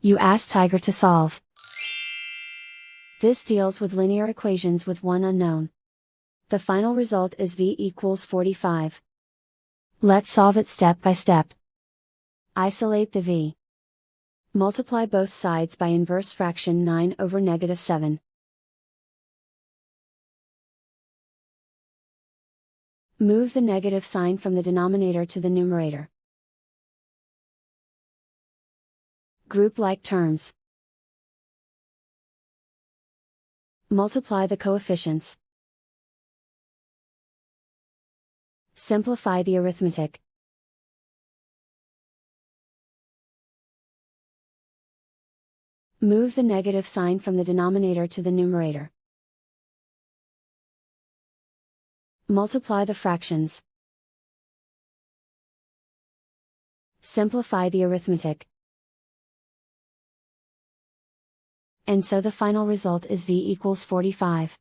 You ask Tiger to solve. This deals with linear equations with one unknown. The final result is v equals 45. Let's solve it step by step. Isolate the v. Multiply both sides by inverse fraction 9 over -7. Move the negative sign from the denominator to the numerator. Group like terms. Multiply the coefficients. Simplify the arithmetic. Move the negative sign from the denominator to the numerator. Multiply the fractions. Simplify the arithmetic. And so the final result is v equals 45.